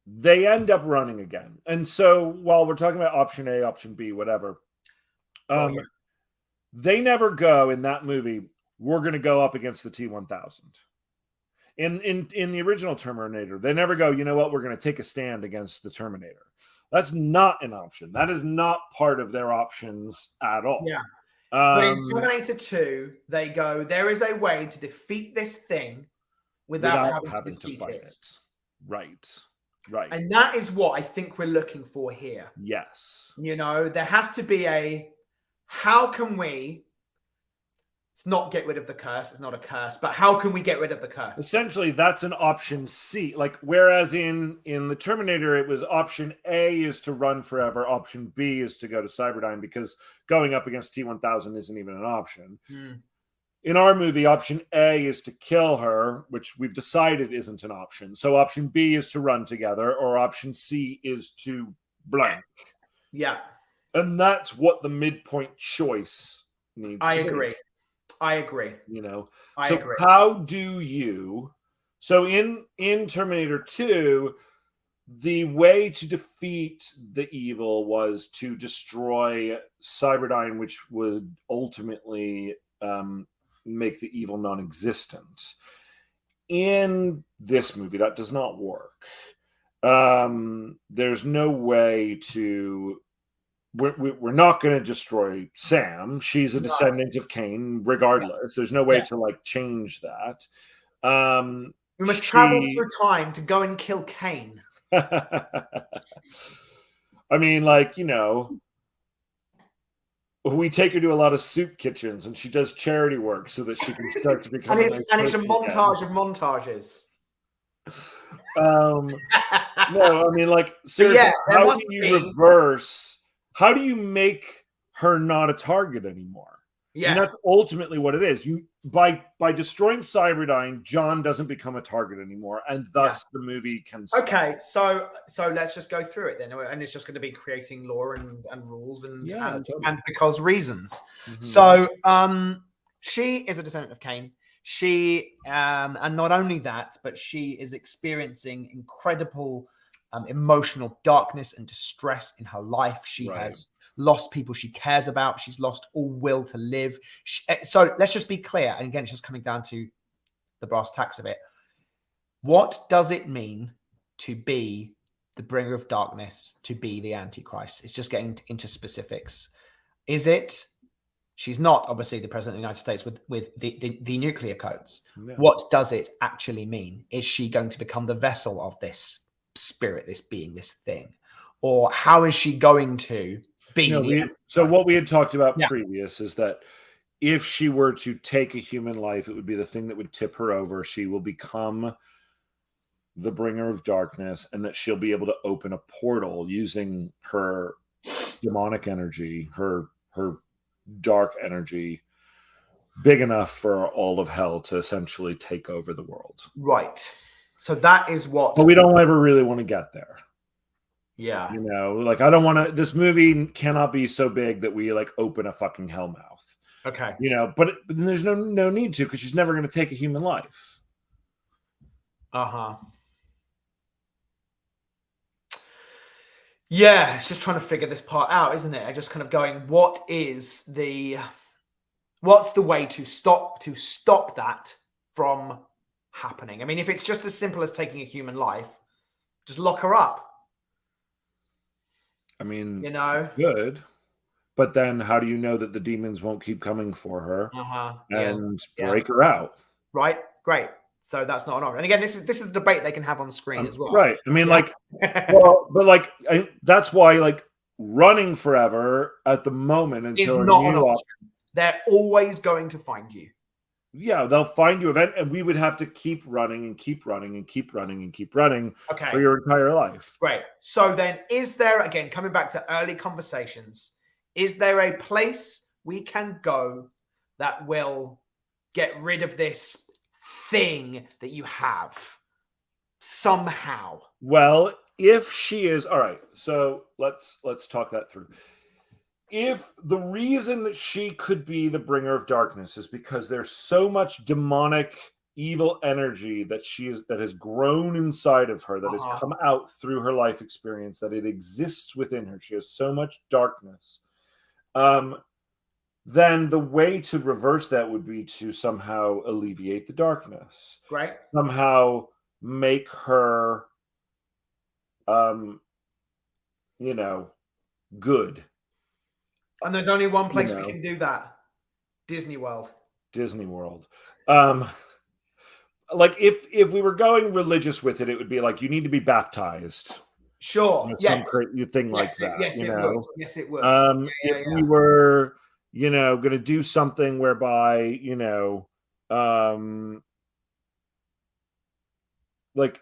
they end up running again. And so while we're talking about option A, option B, whatever, they never go in that movie, we're going to go up against the T-1000. In the original Terminator, they never go, you know what, we're going to take a stand against the Terminator. That's not an option. That is not part of their options at all. Yeah. But in Terminator 2, they go, there is a way to defeat this thing without having to defeat it. Right. And that is what I think we're looking for here. Yes. You know, there has to be how can we, it's not get rid of the curse, it's not a curse, but how can we get rid of the curse? Essentially, that's an option C. Like, whereas in the Terminator, it was option A is to run forever, option B is to go to Cyberdyne, because going up against T-1000 isn't even an option. In our movie, option A is to kill her, which we've decided isn't an option. So option B is to run together, or option C is to blank. Yeah. And that's what the midpoint choice needs to be. I agree. You know, I agree. How do you? So in Terminator 2, the way to defeat the evil was to destroy Cyberdyne, which would ultimately make the evil non-existent. In this movie, that does not work. There's no way to. We're not going to destroy Sam. She's a descendant of Cain, regardless. There's no way to like change that. We must travel through time to go and kill Cain. I mean, like, you know, we take her to a lot of soup kitchens, and she does charity work so that she can start to become. And it's a montage of montages. No, I mean, like, seriously, yeah, how do you reverse? How do you make her not a target anymore? Yeah, and that's ultimately what it is. You by destroying Cyberdyne, John doesn't become a target anymore, and thus the movie can stop. Okay, so let's just go through it then, and it's just going to be creating law and rules and because reasons. So she is a descendant of Cain. She and not only that, but she is experiencing incredible emotional darkness and distress in her life. She has lost people she cares about. She's lost all will to live. So let's just be clear. And again, it's just coming down to the brass tacks of it. What does it mean to be the bringer of darkness, to be the Antichrist? It's just getting into specifics. Is it? She's not obviously the president of the United States with the nuclear codes. No. What does it actually mean? Is she going to become the vessel of this spirit, this being, this thing? Or how is she going to be? So what we had talked about previous is that if she were to take a human life, it would be the thing that would tip her over. She will become the bringer of darkness, and that she'll be able to open a portal using her demonic energy, her dark energy, big enough for all of hell to essentially take over the world. Right. So that is what. But we don't ever really want to get there. Yeah. You know, like, I don't want to. This movie cannot be so big that we like open a fucking hellmouth. Okay. You know, but there's no need to, because she's never going to take a human life. Yeah, it's just trying to figure this part out, isn't it? I'm just kind of going, what's the way to stop that from happening? I mean, if it's just as simple as taking a human life, just lock her up. I mean, you know, good. But then how do you know that the demons won't keep coming for her and break her out? Right. Great. So that's not an option. And again, this is a debate they can have on screen as well. Right. I mean, like, well, but like, that's why, like, running forever at the moment until is not an option. They're always going to find you. Yeah, they'll find you event, and we would have to keep running and keep running and keep running and keep running for your entire life. Great. So then, is there, again, coming back to early conversations, is there a place we can go that will get rid of this thing that you have somehow? Well, if she is, all right, so let's talk that through. If the reason that she could be the bringer of darkness is because there's so much demonic evil energy that that has grown inside of her, that has come out through her life experience, that it exists within her, she has so much darkness, then the way to reverse that would be to somehow alleviate the darkness. Right. Somehow make her, good. And there's only one place we can do that. Disney World. Disney World. Like, if we were going religious with it, it would be like, you need to be baptized. Sure. Some thing like that. Yes, it would. Yes, it would. If we were, going to do something whereby, like,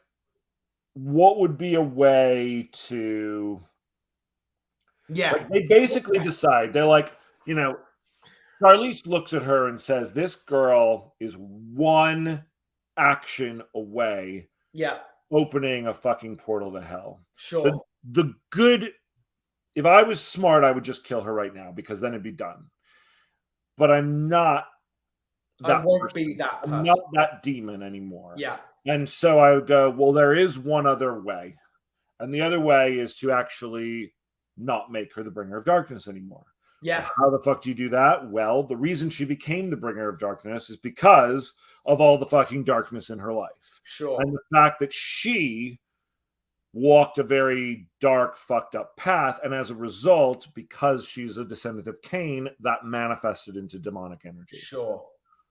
what would be a way to... Like, they basically decide, they're like, Charlize looks at her and says, this girl is one action away opening a fucking portal to hell. Sure. The good, if I was smart, I would just kill her right now, because then it'd be done. But I'm not that I won't be that person. I'm not that demon anymore. Yeah. And so I would go, well, there is one other way. And the other way is to actually not make her the bringer of darkness anymore. Yeah. How the fuck do you do that? Well, the reason she became the bringer of darkness is because of all the fucking darkness in her life. Sure. And the fact that she walked a very dark, fucked up path. And as a result, because she's a descendant of Cain, that manifested into demonic energy. Sure.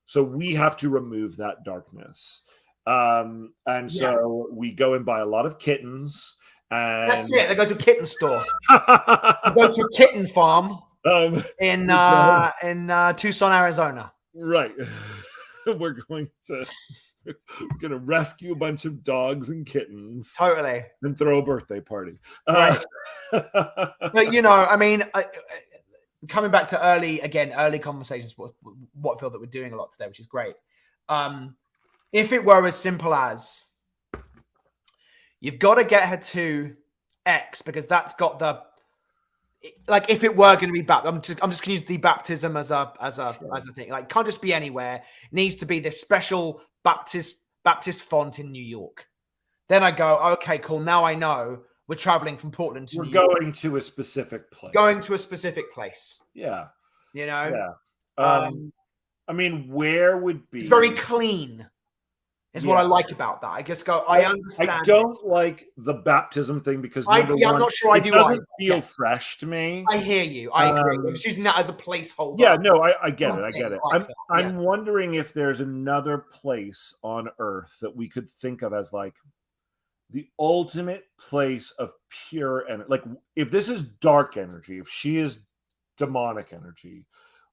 So we have to remove that darkness. So we go and buy a lot of kittens. And that's it. They go to a kitten store. They go to a kitten farm. in Tucson, Arizona. Right. We're going to rescue a bunch of dogs and kittens. Totally. And throw a birthday party. Right. But, you know, I mean, coming back to early conversations, what I feel that we're doing a lot today, which is great. If it were as simple as you've got to get her to X because that's got the, like, if it were going to be I'm just going to use the baptism as a thing. Like, can't just be anywhere. It needs to be this special Baptist font in New York. Then I go, okay, cool. Now I know we're traveling from Portland to New York. We're going to a specific place. Yeah. You know? Yeah. I mean, where would be... It's very clean. Is what I like about that. I just go, I understand. I don't like the baptism thing because I'm not sure I do. It doesn't feel fresh to me. I hear you. I agree. I'm just using that as a placeholder. Yeah, no, I get it. I get it. Like I'm wondering if there's another place on Earth that we could think of as like the ultimate place of pure energy. Like, if this is dark energy, if she is demonic energy,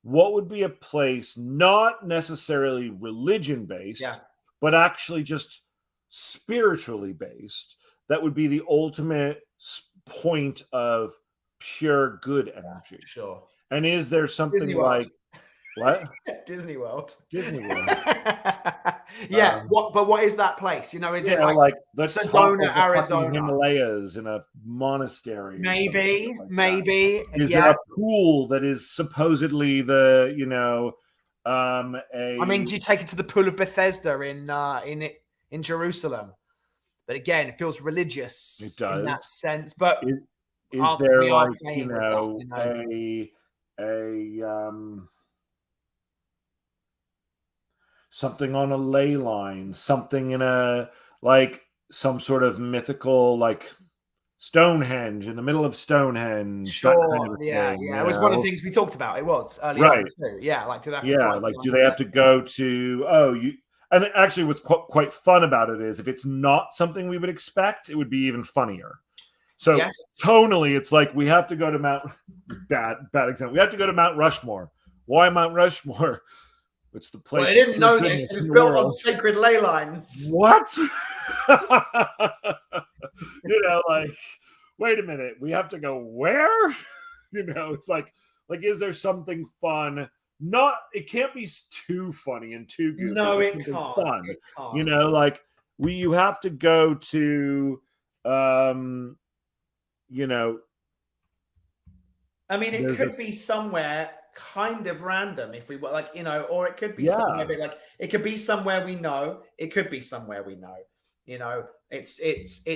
what would be a place not necessarily religion based, but actually just spiritually based, that would be the ultimate point of pure good energy? Sure. And is there something like what? Disney World. Yeah. What is that place? You know, is it like the Sedona, Arizona, Himalayas in a monastery? Maybe. Is there a pool that is supposedly the, you know, I mean, do you take it to the pool of Bethesda in Jerusalem? But again, it feels religious. It does in that sense. But is there like, you know, a something on a ley line, something in a, like, some sort of mythical, like Stonehenge, in the middle of Stonehenge. Sure. Kind of it was one of the things we talked about. It was earlier on too. Yeah, like do they have to go to and actually what's quite fun about it is if it's not something we would expect, it would be even funnier. So tonally, it's like we have to go to bad example. We have to go to Mount Rushmore. Why Mount Rushmore? It's the place. Well, I didn't know this. It was built on sacred ley lines. What? You know, like, wait a minute. We have to go where? You know, it's like, is there something fun? It can't be too funny and too goofy. No, it can't. Fun. It can't. You know, like you have to go to, you know. I mean, it could be somewhere kind of random if we were like, you know, or it could be somewhere like it could be somewhere we know. It could be somewhere we know. You know, it's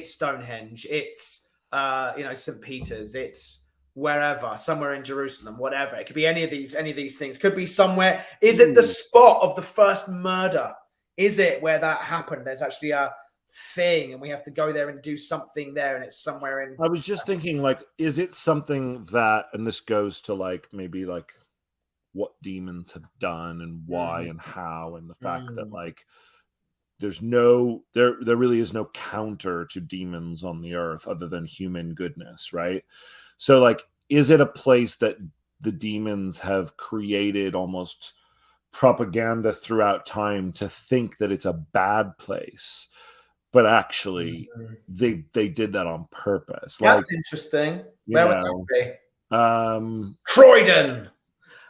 Stonehenge. It's you know, St. Peter's. It's wherever, somewhere in Jerusalem, whatever. It could be any of these things. Could be somewhere. Is it the spot of the first murder? Is it where that happened? There's actually a thing and we have to go there and do something there, and it's somewhere in. I was just thinking, like, is it something that, and this goes to like maybe like what demons have done and why and how, and the fact that like there's there really is no counter to demons on the earth other than human goodness, right? So like, is it a place that the demons have created almost propaganda throughout time to think that it's a bad place, but actually they did that on purpose? That's interesting. Where would that be? Croydon.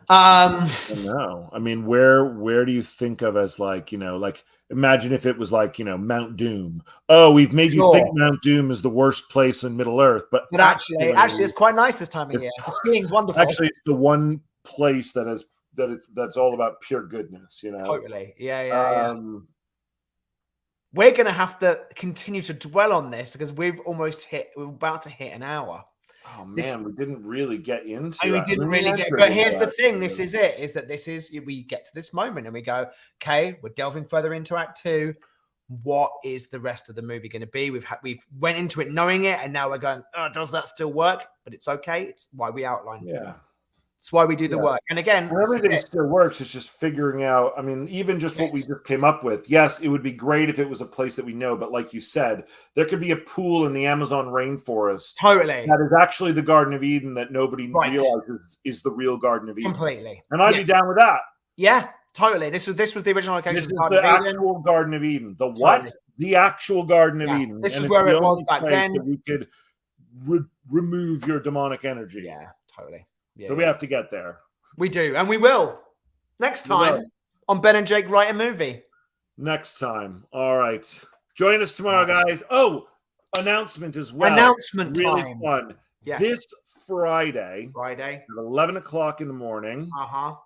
No, I mean, where do you think of as like, you know, like imagine if it was like, you know, Mount Doom. Oh, we've made you think Mount Doom is the worst place in Middle Earth, but actually it's quite nice this time of year. The skiing's wonderful. Actually, it's the one place that's all about pure goodness, you know. Totally. Yeah. We're gonna have to continue to dwell on this because we're about to hit an hour. Oh man, we didn't really get into it. We didn't really get, but here's the thing. This is it. We get to this moment and we go, okay, we're delving further into Act 2. What is the rest of the movie going to be? We've went into it knowing it, and now we're going, oh, does that still work? But it's okay. It's why we outlined it. Yeah. It's why we do the Yeah. work. And again, And everything still works. It's just figuring out. I mean, even just what we just came up with. Yes, it would be great if it was a place that we know, but like you said, there could be a pool in the Amazon rainforest. Totally. That is actually the Garden of Eden that nobody realizes is the real Garden of Eden. Completely. And I'd be down with that. Yeah, totally. This was the original location. This of is Garden the of Eden. actual Garden of Eden. The what? Totally. The actual Garden of Eden. This and is where it's it the was only back place then. that we could remove your demonic energy. Yeah, totally. Yeah, So we have to get there. We do, and we will next time on Ben and Jake Write a Movie. Next time. All right. Join us tomorrow, guys. Oh, announcement as well. Announcement really time. Fun. Yes. This Friday at 11 o'clock in the morning,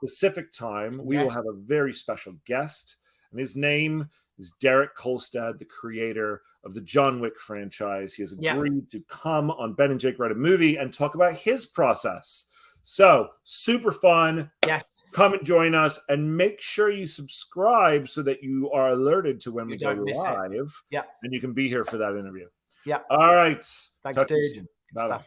Pacific time, we will have a very special guest, and his name is Derek Kolstad, the creator of the John Wick franchise. He has agreed to come on Ben and Jake Write a Movie and talk about his process. So super fun. Yes. Come and join us, and make sure you subscribe so that you are alerted to when we go live. Yeah. And you can be here for that interview. Yeah. All right. Thanks, dude. Bye.